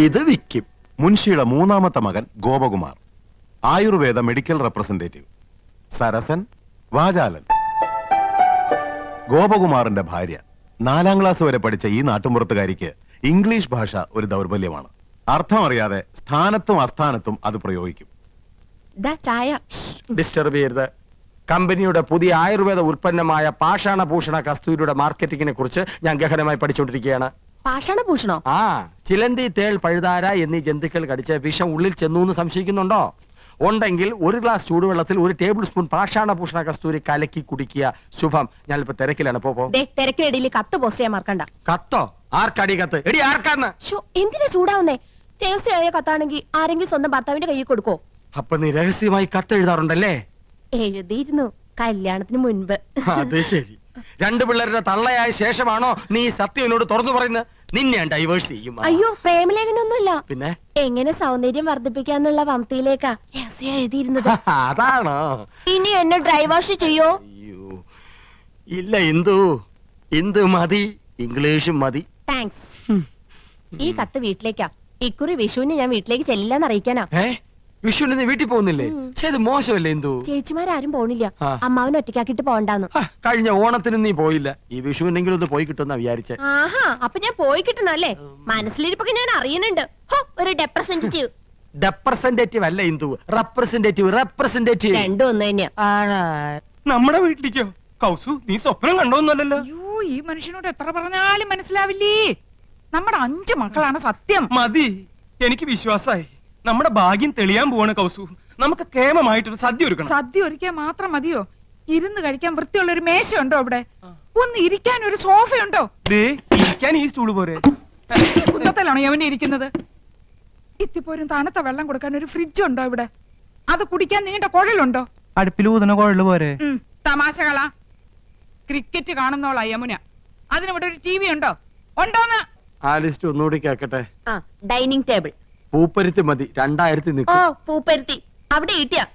ഇത് വിക്കും. മുൻഷിയുടെ മൂന്നാമത്തെ മകൻ ഗോപകുമാർ, ആയുർവേദ മെഡിക്കൽ റെപ്രസെന്റേറ്റീവ്. സരസൻ, വാചാലൻ. ഗോപകുമാറിന്റെ ഭാര്യ 4ാം ക്ലാസ് വരെ പഠിച്ച ഈ നാട്ടുമ്പുറത്തുകാരിക്ക് ഇംഗ്ലീഷ് ഭാഷ ഒരു ദൗർബല്യമാണ്. അർത്ഥമറിയാതെ സ്ഥാനത്തും അസ്ഥാനത്തും അത് പ്രയോഗിക്കും. ഡിസ്റ്റർബ് ചെയ്യരുത്. കമ്പനിയുടെ പുതിയ ആയുർവേദ ഉൽപ്പന്നമായ പാഷാണഭൂഷണ കസ്തൂരിയുടെ മാർക്കറ്റിംഗിനെ കുറിച്ച് ഞാൻ ഗഹനമായി പഠിച്ചുകൊണ്ടിരിക്കുകയാണ്. പാഷാണഭൂഷണോ? ആ, ചിലന്തി, തേൾ, പഴുതാര എന്നീ ജന്തുക്കൾ കടിച്ച വിഷം ഉള്ളിൽ ചെന്നു എന്ന് സംശയിക്കുന്നുണ്ടോ? ഉണ്ടെങ്കിൽ 1 ഗ്ലാസ് ചൂടുവെള്ളത്തിൽ 1 ടേബിൾ സ്പൂൺ പാഷാണഭൂഷണ കസ്തൂരി കലക്കി കുടിക്കുക. ശുഭം. ഞാനിപ്പോ തിരക്കിലാണ്. തിരക്കിനിടയിൽ കത്ത് പോസ്റ്റ് ചെയ്യാൻ മറക്കണ്ട. കത്തോ? ആർക്കടി കത്ത്? എടി ആർക്കാന്ന്? എന്തിനാ ചൂടാവുന്നേ? രഹസ്യമായ കത്താണെങ്കിൽ ആരെങ്കിലും സ്വന്തം ഭർത്താവിന്റെ കയ്യിൽ കൊടുക്കോ? അപ്പൊ നീ രഹസ്യമായി കത്ത് എഴുതാറുണ്ടല്ലേ? എഴുതിയിരുന്നു, കല്യാണത്തിന് മുൻപ്. അത് ശരി. 2 പിള്ളേരുടെ തള്ളയായ ശേഷമാണോ നീ സത്യം എന്നോട് തുറന്നു പറയുന്നത്? നിന്നെ ഡൈവേഴ്സ് ചെയ്യും. അയ്യോ, പ്രേമലേഖനൊന്നുമില്ല. പിന്നെ എങ്ങനെ സൗന്ദര്യം വർദ്ധിപ്പിക്കാന്നുള്ള വംതിയിലേക്കാ രഹസ്യം എഴുതിയിരുന്നത്. അതാണോ? ഇനി എന്നെ ഡ്രൈവേഴ്സ് ചെയ്യോ? അയ്യോ ഇല്ല, ഇന്ദു മതി, ഇംഗ്ലീഷും മതി. താങ്ക്സ്. ഈ കത്ത് വീട്ടിലേക്കാ. ഇക്കുറി വിഷുവിന് ഞാൻ വീട്ടിലേക്ക് ചെല്ലില്ലെന്ന് അറിയിക്കാനാ. വിഷുവിന് നീ വീട്ടിൽ പോകുന്നില്ലേ? ചെയ്ത് മോശമല്ലേ ഇന്ദു? ചേച്ചിമാരും പോണില്ല, അമ്മാവനെ ഒറ്റയ്ക്കാക്കിട്ട് പോണ്ടാന്ന്. കഴിഞ്ഞ ഓണത്തിന് നീ പോയില്ല, ഈ വിഷുവിനെങ്കിലും ഒന്ന് പോയി കിട്ടുന്ന വിചാരിച്ചേ. ആഹാ, അപ്പൊ ഞാൻ പോയി കിട്ടണല്ലേ? മനസ്സിലിരിപ്പൊക്കെ ഞാൻ അറിയുന്നുണ്ട്. ഒരു റെപ്രസെന്റേറ്റീവ്. റെപ്രസെന്റേറ്റീവ് അല്ല ഇന്ദു, റെപ്രസെന്റേറ്റീവ്. രണ്ടും ഒന്ന് തന്നെയാ. നമ്മുടെ വീട്ടിലേക്കോ? കൗസു, നീ സ്വപ്നം കണ്ടോന്നല്ലോ. അയ്യോ, ഈ മനുഷ്യനോട് എത്ര പറഞ്ഞാലും മനസ്സിലാവില്ലേ. നമ്മുടെ 5 മക്കളാണ് സത്യം. മതി, എനിക്ക് വിശ്വാസായി. നമ്മുടെ ഭാഗ്യം തെളിയാൻ പോവാണ് കൗസു. നമുക്ക് കേമമായിട്ടൊരു സദ്യ ഒരുക്കണം. സദ്യ ഒരുക്കാൻ മാത്രം മതിയോ? ഇരുന്ന് കഴിക്കാൻ വൃത്തിയുള്ള ഒരു മേശ ഉണ്ടോ അവിടെ? ഒന്ന് ഇരിക്കാൻ ഒരു സോഫയുണ്ടോ? ഇരിക്കാൻ ഈ സ്റ്റൂള് പോരെ? കുന്നത്തിലാണോ യവനെ ഇരിക്കുന്നത്? ഇത്തിപ്പോരും തണുത്ത വെള്ളം കൊടുക്കാൻ ഒരു ഫ്രിഡ്ജ് ഉണ്ടോ ഇവിടെ? അത് കുടിക്കാൻ നീണ്ട കുഴലുണ്ടോ? അടുപ്പിൽ ഊതുന്ന കുഴല് പോരെ? തമാശകളാ. ക്രിക്കറ്റ് കാണുന്നോളാ യമുന. അതിനിവിടെ ഒരു TV ഉണ്ടോ? ഉണ്ടോന്ന് ആ ലിസ്റ്റ് ഒന്നുകൂടി കേക്കട്ടെ. Dining table. പൂപ്പരുത്തി മതി, 2000 നിൽക്കും. പൂപ്പരുത്തി അവിടെ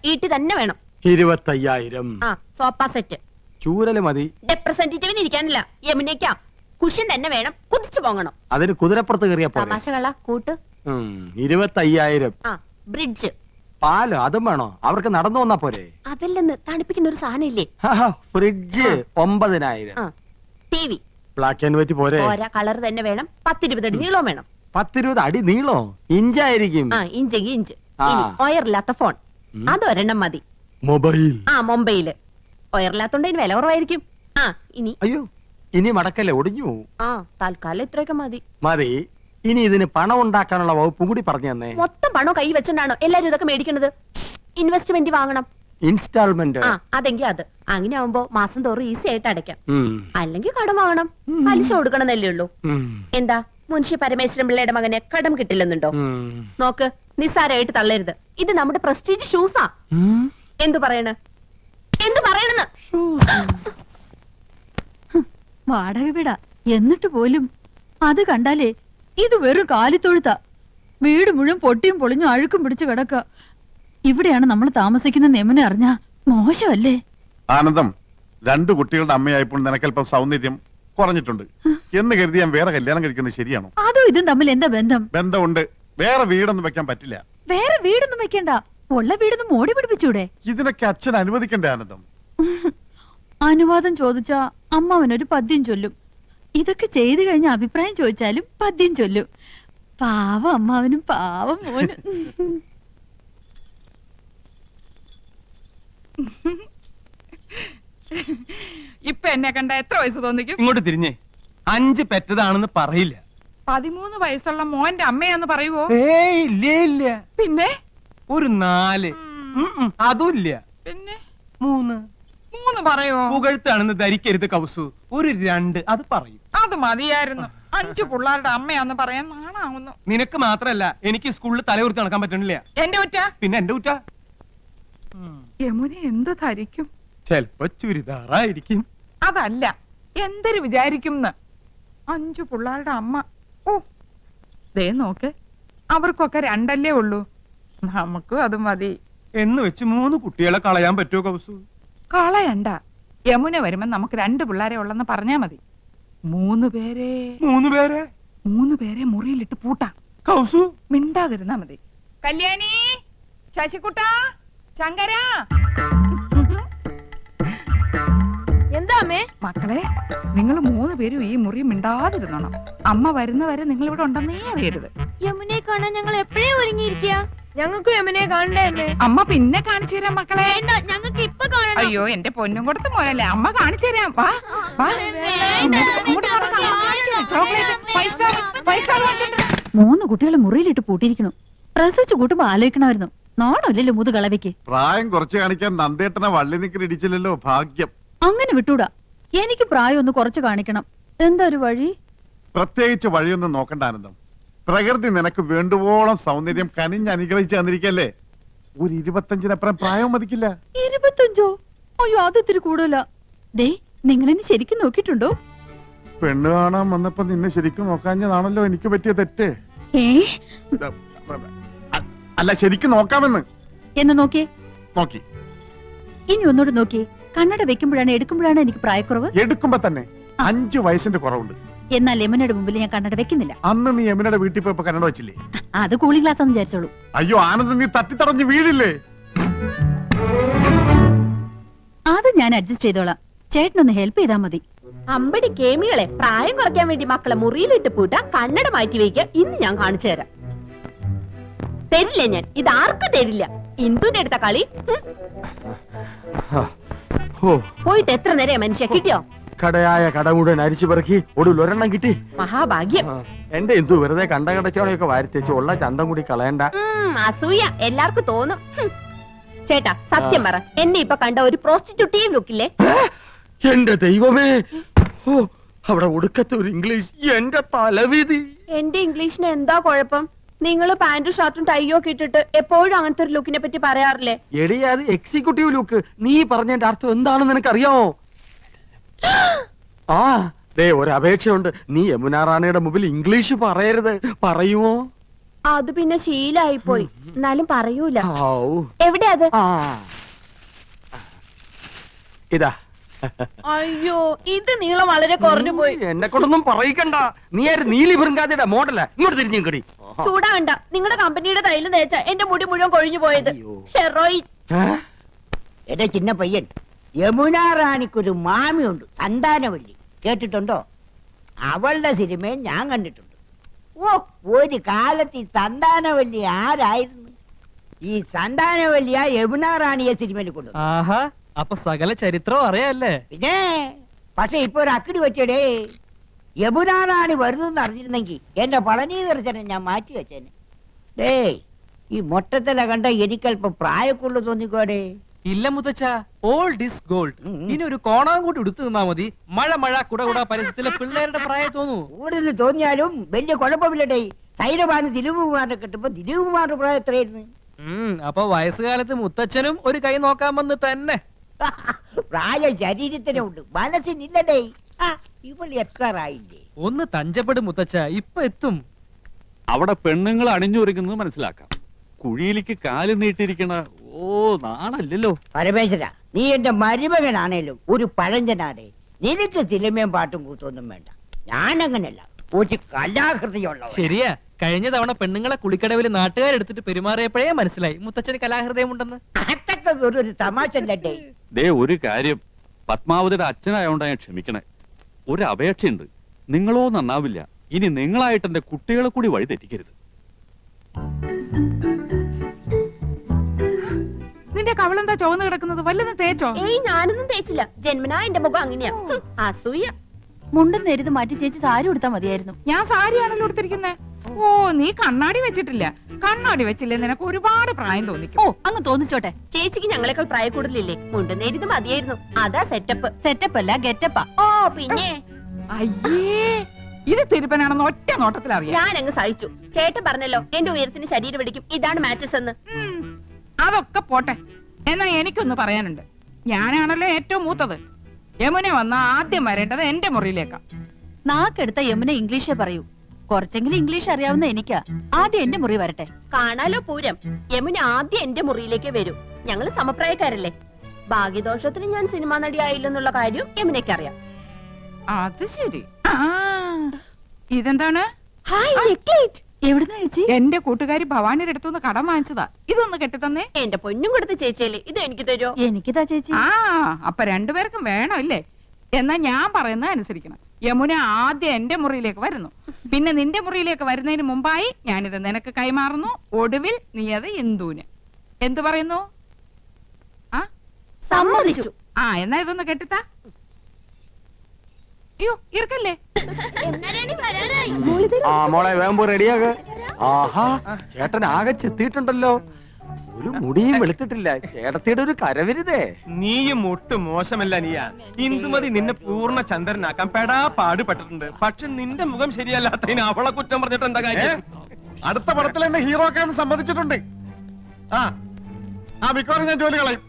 ഈട്ടി തന്നെ വേണം. 25,000. Sofa set. ചൂരല് മതി. റെപ്രസെന്റേറ്റീവിന് ഇരിക്കാനില്ല, യമുനയ്ക്കാ. കുഷ്യൻ തന്നെ വേണം, കുതിച്ചു പോകണം. അതിന് കുതിരപ്പുറത്ത് കയറിയ തമാശകളാ കൂട്ട്. 25,000. ബ്രിഡ്ജ്. പാലോ അതും വേണോ? അവർക്ക് നടന്നു വന്നാ പോരെ? അതല്ലെന്ന്, തണുപ്പിക്കുന്ന ഒരു സാധനം ഇല്ലേ? Fridge 9,000. TV. Black and white പോരെ? കളർ തന്നെ വേണം. 10-20 അടി നീളം വേണം. 10-20 അടി നീളോ? ഇഞ്ചായിരിക്കും. ഇഞ്ച്. ഒയറില്ലാത്ത ഫോൺ, അതൊരെണ്ണം മതി. മൊബൈല്. ഒയറില്ലാത്തോണ്ട് ഇതിന് വില കുറവായിരിക്കും. അയ്യോ, ഇനി മടക്കല്ലേ, ഒടിഞ്ഞു. തൽക്കാലം ഇത്രയൊക്കെ മതി. ഇനി ഇതിന് പണം ഉണ്ടാക്കാനുള്ള വകുപ്പും കൂടി പറഞ്ഞു തന്നെ. മൊത്തം പണം കൈ വെച്ചോണ്ടാണോ എല്ലാരും ഇതൊക്കെ മേടിക്കുന്നത്? ഇൻവെസ്റ്റ്മെന്റ് വാങ്ങണം. ഇൻസ്റ്റാൾമെന്റ്. അതെങ്കിൽ അത് അങ്ങനെ ആവുമ്പോ മാസം തോറും ഈസി ആയിട്ട് അടയ്ക്കാം. അല്ലെങ്കിൽ കടം വാങ്ങണം, പലിശ കൊടുക്കണമെന്നല്ലേ ഉള്ളൂ. എന്താ മുൻഷി പരമേശ്വരൻ പിള്ളയുടെ മകനെ കടം കിട്ടില്ലെന്നുണ്ടോ? നോക്ക്, നിസ്സാരമായിട്ട് തള്ളരുത്. ഇത് നമ്മുടെ പ്രസ്റ്റീജ് ഷൂസാ. എന്തു പറയണെന്ന് വാടക വിടാ. എന്നിട്ട് പോലും അത് കണ്ടാലേ ഇത് വെറും കാലിത്തൊഴുത്ത. വീട് മുഴുവൻ പൊട്ടിയും പൊളിഞ്ഞും അഴുക്കും പിടിച്ചു കിടക്ക. ഇവിടെയാണ് നമ്മൾ താമസിക്കുന്ന നെമനെ അറിഞ്ഞാ മോശമല്ലേ? ആനന്ദം, 2 കുട്ടികളുടെ അമ്മയായപ്പോൾ നിനക്കല്പം സൗന്ദര്യം കുറഞ്ഞിട്ടുണ്ട് എന്ന് കരുതി ഞാൻ വേറെ കല്യാണം കഴിക്കുന്നത് ശരിയാണോ? അതും ഇതും തമ്മിൽ എന്താ ബന്ധം? ബന്ധമുണ്ട്. വേറെ വീടൊന്നും വെക്കാൻ പറ്റില്ല. വേറെ വീടൊന്നും വെക്കണ്ട, ഉള്ള വീടൊന്നും മോടി പിടിപ്പിച്ചൂടെ? ഇതിനൊക്കെ അച്ഛൻ അനുവദിക്കണ്ടേ ആനന്ദം? അനുവാദം ചോദിച്ചാ അമ്മാവനൊരു പദ്യം ചൊല്ലും. ഇതൊക്കെ ചെയ്തു കഴിഞ്ഞ അഭിപ്രായം ചോദിച്ചാലും പദ്യം ചൊല്ലും. പാവം അമ്മാവനും പാവം മോനും. ഇപ്പൊ എന്നെ കണ്ട എത്ര വയസ്സ് തോന്നിക്കും? ഇങ്ങോട്ട് തിരിഞ്ഞേ. 5 പെറ്റതാണെന്ന് പറയില്ല. 13 വയസ്സുള്ള മോന്റെ അമ്മയാന്ന് പറയുവോ? ഇല്ല. പിന്നെ ഒരു 4. അതുമില്ല. പിന്നെ 3 പറയുവോ? പുകഴ്ത്താണെന്ന് ധരിക്കരുത് കൗസു. ഒരു 2 അത് പറയും. അത് മതിയായിരുന്നു. 5 പിള്ളേരുടെ അമ്മയാന്ന് പറയാൻ നാണാവുന്നു. നിനക്ക് മാത്രല്ല, എനിക്ക് സ്കൂളിൽ തലയുർത്തി നടക്കാൻ പറ്റണില്ല. എന്റെ കുറ്റ? പിന്നെ എന്റെ കുറ്റ. യമുന എന്ത് ധരിക്കും? ചെലപ്പോ ചുരിദാറായിരിക്കും. അതല്ല, എന്തൊരു വിചാരിക്കും? 5 പിള്ളേരുടെ അമ്മ. ദേ നോക്ക്, അവർക്കൊക്കെ 2 ഉള്ളൂ. നമുക്കും അത് മതി എന്ന് വെച്ച് 3 കുട്ടികളെ കളയാൻ പറ്റുമോ കൗസു? കളയണ്ട. യമുന വരുമ്പോ നമുക്ക് 2 പിള്ളേരെ ഉള്ളെന്ന് പറഞ്ഞാ മതി. 3 പേരെ മുറിയിലിട്ട് പൂട്ടാം. കൗസു മിണ്ടാതിരുന്നാ മതി. കല്യാണി, ശശികുട്ട, ശങ്കര. എന്താ അമ്മേ? മക്കളെ, നിങ്ങൾ 3 പേരും ഈ മുറി മിണ്ടാതിരുന്നോണം. അമ്മ വരുന്നവരെ നിങ്ങൾ ഇവിടെ ഉണ്ടെന്നേ അറിയരുത്. യമുനെ കാണാൻ ഞങ്ങൾ എപ്പോഴേ ഒരുങ്ങിയിരിക്കുക. ഞങ്ങൾക്ക് യമുനെ കാണണ്ടേ അമ്മേ? അമ്മ പിന്നെ കാണിച്ചു തരാം മക്കളെ. ഞങ്ങൾക്ക് ഇപ്പൊ കാണണം. അയ്യോ, എന്റെ പൊന്നും കൊടുത്ത് മോനല്ലേ, അമ്മ കാണിച്ചു തരാം. വാ വാ. അങ്ങോട്ട് നടക്കാം. ചോക്ലേറ്റ് 5 സ്റ്റാർ വാങ്ങിച്ചിട്ട്. 3 കുട്ടികളെ മുറിയിലിട്ട് പൂട്ടിയിരിക്കണു. പ്രസവിച്ചു കൂട്ടുമ്പോ ആലോചിക്കണമായിരുന്നു. നാണമില്ലല്ലോ മുതുകളവയ്ക്ക്. പ്രായം കുറച്ച് കാണിക്കാൻ നന്ദേട്ടനെ വള്ളി നിൽക്കുന്ന ഇടിച്ചില്ലല്ലോ, ഭാഗ്യം. അങ്ങനെ വിട്ടൂടാ. എനിക്ക് പ്രായം ഒന്ന് കുറച്ച് കാണിക്കണം. എന്താ ഒരു വഴി? പ്രത്യേകിച്ച് വഴിയൊന്നും നോക്കണ്ട ആനന്ദം. പ്രകൃതി നിനക്ക് വേണ്ടുവോളം സൗന്ദര്യം കനിഞ്ഞ് അനുഗ്രഹിച്ച് തന്നിരിക്കല്ലേ. ഒരു 25-നപ്പുറം പ്രായം മതിക്കില്ല. 25? അയ്യോ, അത് ഇത്തിരി കൂടുതലാ. ദേ, നിങ്ങളെന്നെ ശരിക്കും നോക്കിയിട്ടുണ്ടോ? പെണ്ണ് കാണാൻ വന്നപ്പോ നിന്നെ ശരിക്കും നോക്കാഞ്ഞതാണല്ലോ എനിക്ക് പറ്റിയ തെറ്റ്. ഏ അല്ല, ശരിക്കും നോക്കാമെന്ന്. എന്ന് നോക്കിയേ. നോക്കി. ഇനി ഒന്നുകൂടെ നോക്കിയേ. കണ്ണട വെക്കുമ്പോഴാണ് എടുക്കുമ്പോഴാണ് എനിക്ക് പ്രായക്കുറവ്. എടുക്കുമ്പോ തന്നെ 5 വയസ്സിന്റെ കുറവുണ്ട്. എന്നാൽ യമുനയുടെ മുമ്പിൽ ഞാൻ കണ്ണട വെക്കുന്നില്ല. അന്ന് നീ യമുനയുടെ വീട്ടിൽ പോയപ്പോ കന്നഡ വെച്ചില്ലേ? അത് കൂളിംഗ് ഗ്ലാസ് എന്ന് വിചാരിച്ചോളൂ. അയ്യോ ആനന്ദ്, നീ തട്ടിത്തടഞ്ഞ് വീഴില്ലേ? അത് ഞാൻ അഡ്ജസ്റ്റ് ചെയ്തോളാം. ചേട്ടനൊന്ന് ഹെൽപ്പ് ചെയ്താൽ മതി. അമ്പടി കേമികളെ, പ്രായം കുറയ്ക്കാൻ വേണ്ടി മക്കളെ മുറിയിലിട്ട് പൂട്ട, കണ്ണട മാറ്റി വയ്ക്കുക. ഇന്ന് ഞാൻ കാണിച്ചു തരാം. തരില്ല ഞാൻ, ഇത് ആർക്കും തരില്ല. ഇന്ദുന്റെ അടുത്ത കളി. പോയിട്ട് എത്ര നേരം മനുഷ്യ കിട്ടിയോ? കടയായ കട മുഴുവൻ അരിച്ചു പെറുക്കി ഒടുവിൽ ഒരെണ്ണം കിട്ടി. മഹാഭാഗ്യം. എന്റെ എന്തു വെറുതെ കണ്ട കടച്ചവണയൊക്കെ വാരിത്തേച്ച് ഉള്ള ചന്തം കൂടി കളയണ്ട. അസൂയ എല്ലാവർക്കും തോന്നും. ചേട്ടാ, സത്യം പറ, എന്നെ ഇപ്പൊ കണ്ട ഒരു പ്രോസ്റ്റിറ്റ്യൂട്ടീവ് ലുക്കില്ലേ? എന്റെ ദൈവമേ, ഓ അവിടെ ഒടുക്കത്തെ ഒരു ഇംഗ്ലീഷ്. എന്റെ തലവിധി. എന്റെ ഇംഗ്ലീഷിന് എന്താ കുഴപ്പം? നിങ്ങള് പാന്റും ഷർട്ടും ടൈയോ ഒക്കെ ഇട്ടിട്ട് എപ്പോഴും അങ്ങനത്തെ ഒരു ലുക്കിനെ പറ്റി പറയാറില്ലേ? എടി, അത് എക്സിക്യൂട്ടീവ് ലുക്ക്. നീ പറഞ്ഞതിന്റെ അർത്ഥം എന്താണെന്ന് നിനക്കറിയാമോ? ആ ദേ, ഒരു അപേക്ഷയുണ്ട്. നീ യമുന റാണിയുടെ മുമ്പിൽ ഇംഗ്ലീഷ് പറയരുത്. പറയുമോ? അത് പിന്നെ ശീലായി പോയി. എന്നാലും പറയൂല. ഔ. എവിടെ അത്? ആ. ഇതാ. അയ്യോ, ഇത് നീളം വളരെ കുറഞ്ഞു പോയി. എന്നെ കൊണ്ടൊന്നും പറയിക്കണ്ട. നീ ആര്? നീലി ബൃങ്കാതിയുടെ മോഡലാ. ഇങ്ങോട്ട് തിരിഞ്ഞു കടി. ചൂടാകണ്ട. നിങ്ങളുടെ കമ്പനിയുടെ തൈലം തേച്ച എന്റെ മുടി മുഴുവൻ കൊഴിഞ്ഞു പോയത്. ഹെറോയിൻ. എന്റെ ചിന്ന പയ്യൻ, യമുന റാണിക്കൊരു മാമിയുണ്ട്, സന്താനവല്ലി. കേട്ടിട്ടുണ്ടോ? അവളുടെ സിനിമയും ഞാൻ കണ്ടിട്ടുണ്ട്. ഓ, ഒരു കാലത്ത് ഈ സന്താനവല്ലി ആരായിരുന്നു? ഈ സന്താനവല്ലിയ യമുന റാണിയെ സിനിമയിൽ കൊണ്ടു. ആഹാ, അപ്പൊ സകല ചരിത്രവും അറിയാല്ലേ? പിന്നെ പക്ഷെ ഇപ്പൊ ഒരു അക്കിടി വെച്ചടേ. യമുന റാണി വരുന്നെന്ന് അറിഞ്ഞിരുന്നെങ്കിൽ എന്റെ പളനി ദർശനം ഞാൻ മാറ്റി വെച്ചേനെ. ഡേ, ഈ മൊട്ടത്തില കണ്ട എനിക്കല്പം പ്രായക്കുള്ളു തോന്നിക്കോടെ. ഇല്ല മുത്തച്ഛ, ഓൾഡ് ഈസ് ഗോൾഡ്. ഇനി ഒരു കോണാൻ കൂടി എടുത്തു നിന്നാ മതി. മഴ മഴ കുട പരസ്യത്തിലെ പിള്ളേരുടെ പ്രായം തോന്നൂ. കൂടുതൽ തോന്നിയാലും വലിയ കുഴപ്പമില്ലടേ. സൈലബാന് ദിലീപ് കുമാറിനെ കിട്ടുമ്പോ ദിലീപ് കുമാറിന്റെ പ്രായം എത്രയായിരുന്നു? അപ്പൊ വയസ്സുകാലത്ത് മുത്തച്ഛനും ഒരു കൈ നോക്കാൻ വന്ന് തന്നെ. പ്രായം ശരീരത്തിനുണ്ട്, മനസ്സിനില്ലടേ. ഇവള് എത്താറായില്ലേ? ഒന്ന് തഞ്ചപ്പെടും മുത്തച്ഛ, ഇപ്പൊ എത്തും. അവിടെ പെണ്ണുങ്ങൾ അണിഞ്ഞൊരുങ്ങുന്നത് മനസ്സിലാക്കാം. കുഴിയിലേക്ക് കാല് നീട്ടിരിക്കണ നാണല്ലോ. പരമേശ്വര, നീ എന്റെ മരുമകനാണേലും ഒരു പഴഞ്ചനാടേ. നിനക്ക് സിനിമയും പാട്ടും കൂത്തൊന്നും വേണ്ട. ഞാനങ്ങനല്ല, ഒരു കലാകൃതിയുള്ള. ശരിയാ, കഴിഞ്ഞ തവണ പെണ്ണുങ്ങളെ കുളിക്കടവിൽ നാട്ടുകാരെടുത്തിട്ട് പെരുമാറിയപ്പോഴേ മനസ്സിലായി മുത്തച്ഛന് കലാഹൃദയം ഉണ്ടെന്ന്. അതൊക്കെ ഒരു തമാശ അല്ലടേ. ദേ ഒരു കാര്യം, പത്മാവതിയുടെ അച്ഛനായോണ്ടാ ഞാൻ ക്ഷമിക്കണേ. ഒരു അപേക്ഷയുണ്ട്. നിങ്ങളോ നന്നാവില്ല. ഇനി നിങ്ങളായിട്ട് എന്റെ കുട്ടികളെ കൂടി വഴി തെറ്റിക്കരുത്. നിന്റെ കവളെന്താ ചുവന്ന് കിടക്കുന്നത്? വല്ലതും തേച്ചോ? ഏയ്, ഞാനൊന്നും തേച്ചില്ല. ജന്മനാ എന്റെ മുഖം അങ്ങനെയാ. അസൂയ. മുണ്ടും നേരിത് മാറ്റി ചേച്ചി സാരി ഉടുത്താ മതിയായിരുന്നു. ഞാൻ സാരിയാണല്ലോ എടുത്തിരിക്കുന്നത്. ഓ, നീ കണ്ണാടി വെച്ചിട്ടില്ല. കണ്ണാടി വെച്ചില്ലേ നിനക്ക് ഒരുപാട് പ്രായം തോന്നിക്കും. ഓ, അങ്ങ് തോന്നിച്ചോട്ടെ. ചേച്ചിക്ക് ഞങ്ങളെക്കാൾ പ്രായ കൂടുതലില്ലേ? മുണ്ടും നേരിത് മതിയായിരുന്നു. അതാ സെറ്റപ്പ്. സെറ്റപ്പ് അല്ല, ഗെറ്റപ്പാ. ഓ പിന്നെ അയ്യേ, ഇത് തിരുപ്പനാണെന്ന് ഒറ്റ നോട്ടത്തിൽ അറിയാം. ഞാൻ അങ്ങ് സഹിച്ചു. ചേട്ടൻ പറഞ്ഞല്ലോ എന്റെ ഉയരത്തിന് ശരീരം പിടിക്കും, ഇതാണ് മാച്ചസ് എന്ന്. അതൊക്കെ പോട്ടെ. എന്നാ എനിക്കൊന്ന് പറയാനുണ്ട്. ഞാനാണല്ലോ ഏറ്റവും മൂത്തത്. യമുന വന്ന ആദ്യം വരേണ്ടത് എന്റെ മുറിയിലേക്കാ. നാക്കെടുത്ത യമുന ഇംഗ്ലീഷേ പറയൂ. കുറച്ചെങ്കിലും ഇംഗ്ലീഷ് അറിയാവുന്ന എനിക്കാ. ആദ്യം എന്റെ മുറി വരട്ടെ. കാണാലോ പൂരം. യമുന ആദ്യം എന്റെ മുറിയിലേക്ക് വരൂ. ഞങ്ങള് സമപ്രായക്കാരല്ലേ. ഭാഗ്യദോഷത്തിന് ഞാൻ സിനിമാ നടിയായില്ലെന്നുള്ള കാര്യം യമുനയ്ക്കറിയാം. അത് ശരി. ഇതെന്താണ്? ഹായ് നെക്ലേറ്റ്. എവിടുന്നാ ചേച്ചി? എന്റെ കൂട്ടുകാരി ഭവാനിയുടെ അടുത്തുനിന്ന് കടം വാങ്ങിച്ചതാ. ഇതൊന്ന് കെട്ടിത്തന്നേ. എന്റെ പൊന്നും കൊടുത്ത ചേച്ചിയല്ലേ, ഇത് എനിക്ക് തരുമോ? എനിക്കിതാ ചേച്ചി. ആ അപ്പൊ രണ്ടുപേർക്കും വേണം ഇല്ലേ? എന്നാ ഞാൻ പറയുന്നത് അനുസരിക്കണം. യമുന ആദ്യം എന്റെ മുറിയിലേക്ക് വരുന്നു, പിന്നെ നിന്റെ മുറിയിലേക്ക് വരുന്നതിന് മുമ്പായി ഞാനിത് നിനക്ക് കൈമാറുന്നു. ഒടുവിൽ നീ അത് ഇന്ദുവിന്. എന്തു പറയുന്നു? ആ സമ്മതിച്ചു. ആ എന്നാ ഇതൊന്ന് കെട്ടിത്താ. അയ്യോ ഇറക്കല്ലേ. ആ മോളെ വേമ്പോ റെഡിയാക. ആഹാ ചേട്ടൻ ആകെ ചെത്തിയിട്ടുണ്ടല്ലോ. ഒരു മുടിയും വെളുത്തിട്ടില്ല. ചേട്ടത്തിയുടെ ഒരു കരവരുതേ. നീയും ഒട്ടും മോശമല്ല നീയാ. ഇന്ദുമതി നിന്നെ പൂർണ്ണ ചന്ദ്രനാക്കാൻ പെടാ പാടുപെട്ടിട്ടുണ്ട്. പക്ഷെ നിന്റെ മുഖം ശരിയല്ലാത്തതിന് അവളെ കുറ്റം പറഞ്ഞിട്ട് എന്താ കാര്യം? അടുത്ത പടത്തിൽ എന്നെ ഹീറോ ആക്കാൻ സമ്മതിച്ചിട്ടുണ്ട്. ആ മിക്കവാറും ഞാൻ ജോലി കളയും.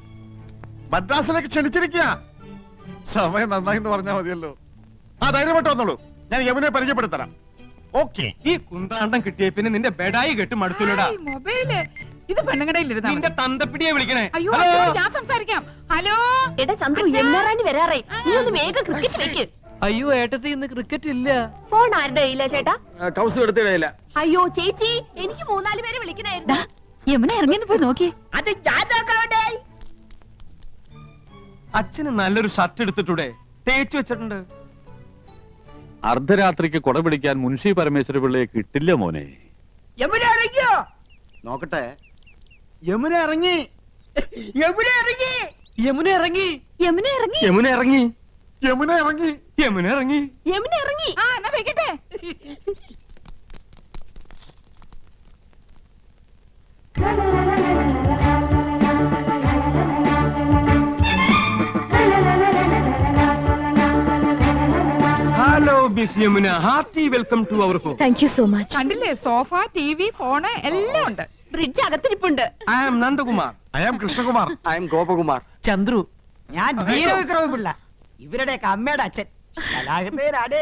മദ്രാസിലേക്ക് ക്ഷണിച്ചിരിക്കുക. സമയം നന്നായി എന്ന് പറഞ്ഞാൽ മതിയല്ലോ. ആ ധൈര്യമായിട്ട് വന്നോളൂ, ഞാൻ യമുനെ പരിചയപ്പെടുത്തരാം. ഓക്കെ. ഈ കുന്ത്രാണ്ടം കിട്ടിയ പിന്നെ നിന്റെ ബെഡായി കെട്ട് മടുത്തുലടാ. മൊബൈല് ഇത് പെണ്ണുങ്ങടയിലിരുന്ന നിന്റെ തന്തപ്പിടിയെ വിളിക്കണേ. അയ്യോ ഹലോ? അച്ഛനോട് ഞാൻ സംസാരിക്കാം. ഹലോ എടാ ചന്ദ്രു, യമുനാറാണി വരാറേ. നീ ഒന്ന് വേഗം ക്രിക്കറ്റ് വെക്ക്. അയ്യോ ഏട്ടത്തി ഇന്ന് ക്രിക്കറ്റ് ഇല്ല. ഫോൺ ആരുടെ കയ്യിലാ ചേട്ടാ? കൗസ് എടുത്തിടയില്ല. അയ്യോ ചേച്ചി, എനിക്ക് 3-4 പേരെ വിളിക്കണായിരുന്നു. യമുന ഇറങ്ങിന്ന് പോയി നോക്കിയേ. അത് ഞാൻ നോക്കണോടെ. അച്ഛന് നല്ലൊരു ഷർട്ട് എടുത്തിട്ടൂടെ? തേച്ചു വെച്ചിട്ടുണ്ട്. അർദ്ധരാത്രിക്ക് കൊട പിടിക്കാൻ മുൻഷി പരമേശ്വര പിള്ളയെ കിട്ടില്ല മോനെ. യമുന ഇറങ്ങിയോ? നോക്കട്ടെ. യമുന ഇറങ്ങി. യമുന ഇറങ്ങി. യമുന ഇറങ്ങി. യമുന ഇറങ്ങി. യമുന ഇറങ്ങി. യമുന ഇറങ്ങി. യമുന ഇറങ്ങി. യമുന ഇറങ്ങി. ആ എന്നാ വെക്കട്ടെ. Hello miss Yamuna, hearty welcome to our home. Thank you so much. കണ്ടില്ലേ, സോഫ, ടിവി, ഫോണ് എല്ലാം ഉണ്ട്. ഫ്രിഡ്ജ് അകത്തിരിപ്പുണ്ട്. I am Nandakumar. I am Krishnakumar. I am Gopakumar. Chandru. ഞാൻ വീരവിക്രമ പിള്ള, ഇവരുടെയൊക്കെ അമ്മയുടെ അച്ഛൻ. കലാകൃതനാണ്.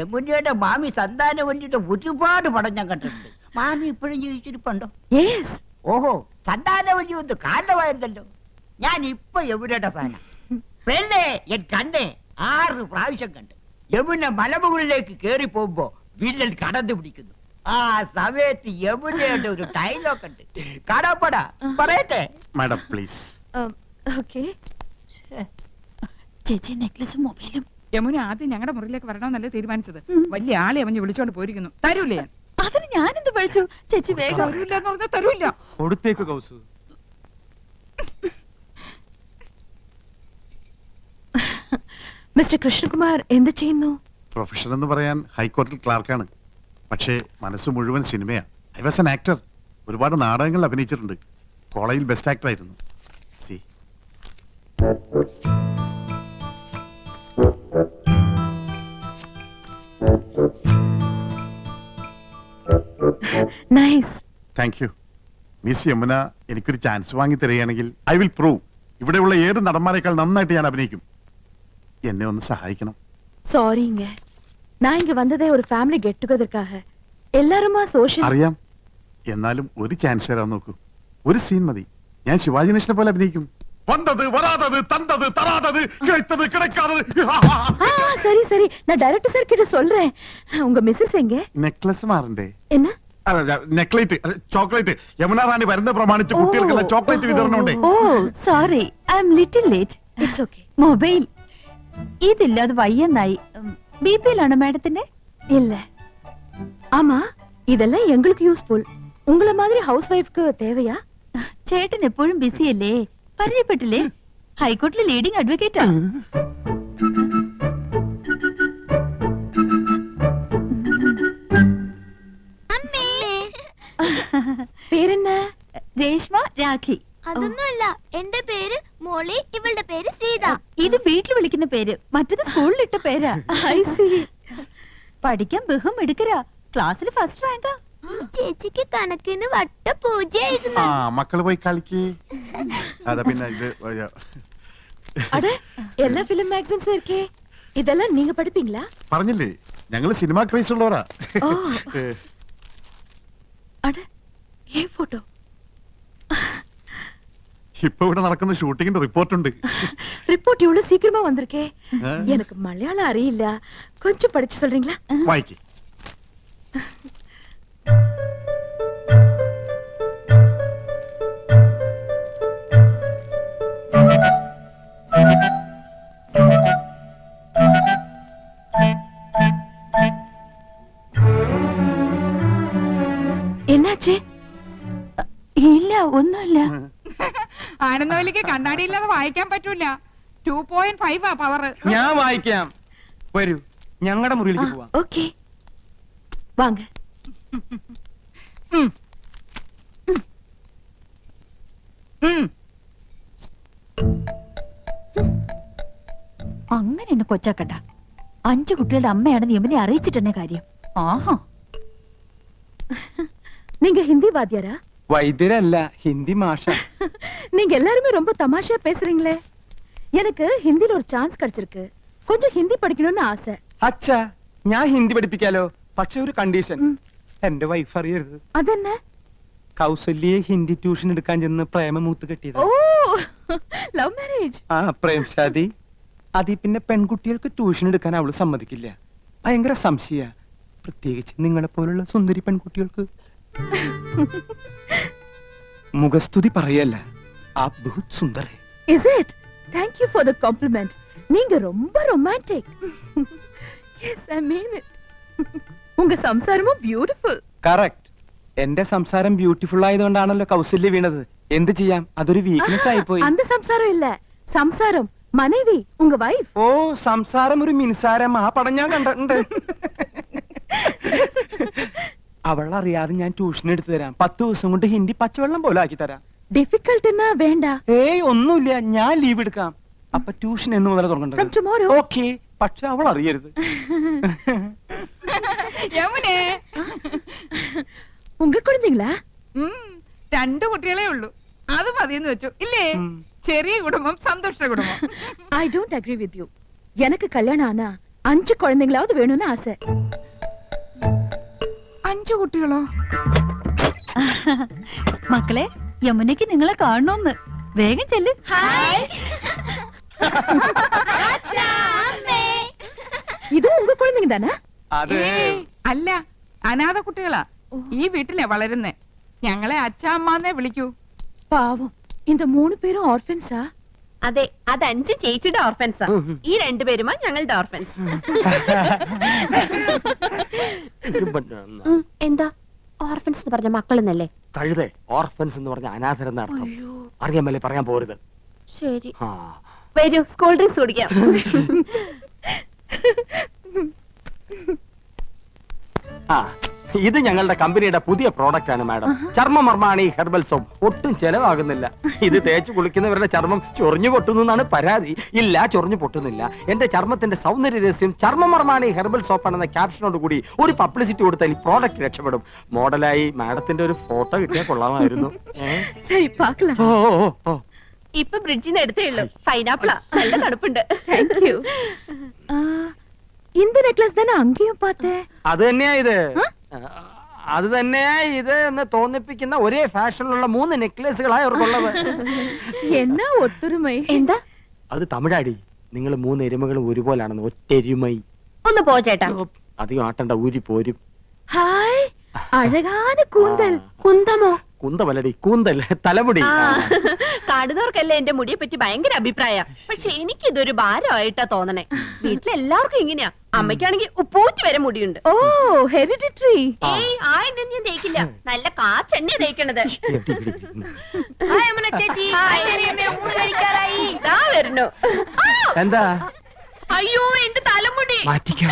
യമുനയുടെ മാമി സന്താനവല്ലിയുടെ ഒരുപാട് പടം ഞാൻ കണ്ടിട്ടുണ്ട്. മാമി ഇപ്പോഴും ജീവിച്ചിരിപ്പുണ്ടോ? യെസ്. ഓഹോ, സന്താനവല്ലി ഒന്ന് കാരണമായിരുന്നല്ലോ. ഞാൻ ഇപ്പൊ യമുനയുടെ ഫാനാ. പെണ്ണെ എൻ കണ്ണെ 6 പ്രാവശ്യം കണ്ട്. യമുന മലമുകളിലേക്ക് കേറി പോകുമ്പോ വില്ലൻ കടന്നു പിടിക്കുന്നു. ആ സമയത്ത് യമുനയുടെ ഒരു ഡയലോഗ് ഉണ്ട്. കാണാപ്പടാ പറയട്ടെ. Madam please. ഓക്കേ. ചേച്ചി നെക്ലസും മൊബൈലും. യമുന ആദ്യം ഞങ്ങളുടെ മുറിയിലേക്ക് വരണമെന്നല്ലേ തീരുമാനിച്ചത്. വലിയ ആളെ അവഞ്ഞ് വിളിച്ചോണ്ട് പോയിരിക്കുന്നു. തരൂലേ? അതിന് ഞാനെന്ത് പഴിച്ചു? ചേച്ചി വേഗം. തരൂല്ല എന്ന് പറഞ്ഞാൽ തരൂല്ല. കൊടുത്തേക്ക് കൗസു. മിസ്റ്റർ കൃഷ്ണകുമാർ എന്ത് ചെയ്യുന്നു? പ്രൊഫഷൻ എന്ന് പറയാൻ ഹൈക്കോടതി ക്ലാർക്കാണ്. പക്ഷേ മനസ്സ് മുഴുവൻ സിനിമയാ. I was an actor. ഒരുപാട് നാടകങ്ങളിൽ അഭിനയിച്ചിട്ടുണ്ട്. കോളേജിൽ ബെസ്റ്റ് ആക്ടർ ആയിരുന്നു. See nice. Thank you. Miss Yamuna എനിക്കൊരു ചാൻസ് വാങ്ങി തരികയാണെങ്കിൽ ഐ വിൽ പ്രൂവ് ഇവിടെയുള്ള ഏത് നടന്മാരെക്കാൾ നന്നായിട്ട് ഞാൻ അഭിനയിക്കും. എന്നെ ഒന്ന് സഹായിക്കണം. சாரிங்க, நான் இங்க வந்ததே ஒரு ஃபேமிலி கெட் டுகெதர்க்காக. எல்லாருமா சோஷியல். അറിയാം. എന്നാലും ഒരു ചാൻസ് തരാൻ നോക്കൂ. ഒരു സീൻ മതി. ഞാൻ ശിവാജി ഗണേശനെ പോലെ അഭിനയിക്കും. വന്നത് വരാതത് തന്തത് തരാതത് കിടത്തത് കിടക്കാതത്. சரி சரி, நான் டைரக்டர் சார் கிட்ட சொல்றேன். உங்க மிஸ்ஸஸ் எங்க? നെക്ലസ് മാറണ്ടേ? என்ன? നെക്ലേറ്റ്, ചോക്ലേറ്റ്. യമുന റാണി വരുന്ന പ്രമാണിച്ച് കുട്ടികൾക്കുള്ള ചോക്ലേറ്റ് വിതരണമുണ്ടേ. Oh sorry, I am little late. It's okay. Mobile ഇതില്ലാതെ വയ്യെന്നായി. ബിപിയിലാണോ മാഡത്തിന്റെ? இல்ல. ஆமா, இதெல்லாம் எங்களுக்கு யூஸ்ஃபுல். உங்கள மாதிரி ஹவுஸ் வைஃப்க்கு தேவையா? ചേട്ടൻ എപ്പോഴും ബിസി അല്ലേ? പരിചയപ്പെട്ടില്ലേ? ഹൈക്കോടതിയിലെ ലീഡിംഗ് അഡ്വക്കേറ്റാ. പേരെന്ന? രേഷ്മ, രാഖി. അതൊന്നുമല്ല, എന്റെ പേര് മോളി, ഇവളുടെ പേര് സീത. ഇത് വീട്ടിൽ വിളിക്കുന്ന പേര്, മറ്റത് സ്കൂളിലിട്ട പേരാ. I C. പഠിക്കാൻ ബഹും എടുക്കരാ. ക്ലാസ്സിൽ ഫസ്റ്റ് റാങ്കാ. ചേച്ചിക്ക് കണക്കിന് വട്ട പൂജയായിരുന്നു. ആ മക്കള് പോയി കളിക്ക്. അതാ പിന്നെ ഇത് அட எல்லா ஃபிலிம் மேகசின்ஸும் இருக்கே. இதெல்லாம் நீங்க படிப்பீங்களா? പറഞ്ഞില്ലേ ഞങ്ങള് സിനിമ ക്രേസ് ഉള്ളവരാ. ஓ. அட ஏன் போட்டோ? ഇപ്പൊ ഇവിടെ നടക്കുന്ന ഷൂട്ടിങ്ങിന്റെ റിപ്പോർട്ടുണ്ട്. ரிப்போர்ட் இவ்வளவு சீக்கிரமா வந்திருக்கே. ஆ. எனக்கு மலையாளம் அறியில்ல. கொஞ்சம் படிச்சு சொல்றீங்களா? വായിക്ക്. என்னாச்சு? ഇല്ല ഒന്നുമില്ല. ആനന്ദവല്ലിക്ക് കണ്ണാടി ഇല്ലാതെ വായിക്കാൻ പറ്റൂല. 2.5 പവർ. ഞാൻ വായിക്കാം. വരൂ, ഞങ്ങളുടെ മുറിയിലേക്ക് പോവാം. ஓகே. வாங்க. അങ്ങനെ എന്നെ കൊച്ചാക്കണ്ട. 5 കുട്ടികളുടെ അമ്മയാണെന്ന് യമുനെ അറിയിച്ചിട്ടെന്നെ കാര്യം. ആഹാ, நீங்க ஹிந்தி வாத்தியாரா? വൈദ്യരല്ല, ഹിന്ദി മാഷ. நீங்க எல்லாருமே ரொம்ப தமாஷா பேசுறீங்களே. எனக்கு ஹிந்தில ஒரு சான்ஸ் கிடைச்சிருக்கு. கொஞ்சம் ஹிந்தி படிக்கணும்னு ஆசை. അച്ഛാ, ഞാൻ ഹിന്ദി പഠിപ്പിക്കാലോ. പക്ഷെ ഒരു കണ്ടീഷൻ, എന്റെ വൈഫ് അറിയരുത്. அதென்ன? കൗസല്യെ ഹിന്ദി ട്യൂഷൻ എടുക്കാൻ ചെന്ന് പ്രേമമൂത്ത് കെട്ടിയത്. ஓ, லவ் மேரேஜ். ആ പ്രേംശാദി. അതിൽ പിന്നെ പെൺകുട്ടികൾക്ക് ട്യൂഷൻ എടുക്കാൻ അവള് സമ്മതിക്കില്ല. ഭയങ്കര സംശയ, പ്രത്യേകിച്ച് നിങ്ങളെ പോലുള്ള സുന്ദരി പെൺകുട്ടികൾക്ക്. മുഖസ്തുതി പറയല്ല, ആ ബഹുത് സുന്ദർ ഹൈ. Is it? Thank you for the compliment. நீங்க ரொம்ப romantic. Yes, I mean it. உங்க சம்சாரமும் பியூட்டிஃபுல். കറക്റ്റ്. എന്റെ സംസാരം ബ്യൂട്ടിഫുൾ ആയതുകൊണ്ടാണല്ലോ കൗസല്യ വീണത്. എന്ത് ചെയ്യാം, അതൊരു വീക്ക്നെസ് ആയിപ്പോയി. அந்த சம்சாரம் இல்ல, சம்சாரம் மனைவி, உங்க வைஃப். ഓ, സംസാരം ഒരു മിനിസാരം. ആ പടം ഞാൻ കണ്ടിട്ടുണ്ട്. അവളറിയാതെ ഞാൻ ട്യൂഷൻ എടുത്തു തരാം. 10 ദിവസം കൊണ്ട് ഹിന്ദി പച്ചവെള്ളം പോലെ ആക്കി തരാം. ഡിഫിക്കൽട്ട്ന്നാ വേണ്ട. ഏയ് ഒന്നുമില്ല, ഞാൻ ലീവ് എടുക്കാം. അപ്പൊ ട്യൂഷൻ എന്ന് മുതൽ From തുടങ്ങേണ്ടത്. tomorrow. ഓക്കെ, പക്ഷെ അവൾ അറിയരുത്. യമുനെ, உங்க குழந்தைங்களா? 2 കുട്ടികളെ ഉള്ളൂ. അത് മതിയെന്ന് വെച്ചു ഇല്ലേ? ചെറിയ കുടുംബം, സന്തുഷ്ട കുടുംബം. I don't agree with you. எனக்கு கல்யாணம் ஆனா 5 குழந்தைங்களாவது வேணும்னு ஆசை. 5 കുട്ടികളോ? മക്കളെ, യമുനയ്ക്ക് നിങ്ങളെ കാണണമെന്ന്. വേഗം ചെല്ല്. இது உங்க குழந்தைங்க தானே? അത് ഏയ്, അല്ല, അനാഥ കുട്ടികളാ. ഈ വീട്ടിലെ വളരുന്നേ. ഞങ്ങളെ അച്ഛാ അമ്മാന്നേ വിളിക്കൂ. പാവം, இந்த 3 പേരും ഓർഫൻസാ? അതെ, അത് 5 ചേച്ചിയുടെ ഓർഫൻസാ. ഈ 2 പേരുമാ ഞങ്ങളുടെ ഓർഫൻസ്. എന്താ ഓർഫൻസ് എന്ന് പറഞ്ഞ മക്കളെന്നല്ലേ? കഴുതേ, ഓർഫൻസ് എന്ന് പറഞ്ഞ അനാഥരെന്ന അർത്ഥം. അറിയാൻ മേലെ പറയാൻ പോരുത്. ശരി, ആ, വരൂ, സ്കൂൾ ഡ്രിങ്ക്സ് കുടിക്കാം. ആ, ഇത് ഞങ്ങളുടെ കമ്പനിയുടെ പുതിയ പ്രോഡക്റ്റ് ആണ് മാഡം. ചർമ്മമർമാണി herbal soap. ഒട്ടും ചെലവാകുന്നില്ല. ഇത് തേച്ച് കുളിക്കുന്നവരുടെ ചർമ്മം ചൊറിഞ്ഞു പൊട്ടുന്നു എന്നാണ് പരാതി. ഇല്ല, ചൊറിഞ്ഞു പൊട്ടുന്നില്ല. എന്റെ ചർമ്മത്തിന്റെ സൗന്ദര്യ രഹസ്യം ചർമ്മമർമാണി ഹെർബൽ സോപ്പ് ആണെന്ന ക്യാപ്ഷനോട് കൂടി ഒരു പബ്ലിസിറ്റി കൊടുത്താൽ ഈ പ്രോഡക്റ്റ് രക്ഷപ്പെടും. മോഡലായി മാഡത്തിന്റെ ഒരു ഫോട്ടോ കിട്ടിയാൽ കൊള്ളാമായിരുന്നു. சரி பார்க்கலாம். ഓ ഓ, ഓ. ഇപ്പൊ ബ്രിഡ്ജിൽ നിന്ന് എടുത്തേ ഉള്ളൂ. പൈനാപ്പിളാ, നല്ല തണുപ്പുണ്ട്. Thank you. இந்த நெக்லஸ் தானே அங்கேயும் பார்த்தேன். അത് തന്നെയാ ഇത്. അത് തന്നെയാ ഇത് എന്ന് തോന്നിപ്പിക്കുന്ന ഒരേ ഫാഷനിലുള്ള 3 നെക്ലേസുകളായി അവർക്കുള്ളത്. என்ன ஒத்துரிமை. എന്താ? അത് തമിഴാടി. നിങ്ങൾ 3 എരുമകളും ഒരുപോലാണെന്ന്. ഒറ്റെരുമൈ. ഒന്ന് പോ ചേട്ടാ. അധികം ആട്ടണ്ട, ഊരി പോരും. ஹாய், அழகான கூந்தல். കുന്തമോ? കുന്തമല്ലടി, കൂന്തൽ, തലമുടി. കാണുന്നവർക്കല്ലേ എന്റെ മുടിയെ പറ്റി ഭയങ്കര അഭിപ്രായ. പക്ഷെ എനിക്കിതൊരു ഭാരമായിട്ടാ തോന്നണേ. വീട്ടിലെല്ലാവർക്കും ഇങ്ങനെയാ. അമ്മയ്ക്കാണെങ്കിൽ ഉപ്പൂറ്റി വരെ മുടിയുണ്ട്. ஓ, ஹெரிடிட்டரி. ഏയ്, ആ എണ്ണ ഞാൻ തേക്കില്ല. നല്ല കാച്ചെണ്ണ തേക്കണത്. ചേച്ചി, ഊണ് കഴിക്കാറായി. ഇതാ വരുന്നു. എന്താ? അയ്യോ, എന്റെ തലമുടി. മാറ്റിക്കോ.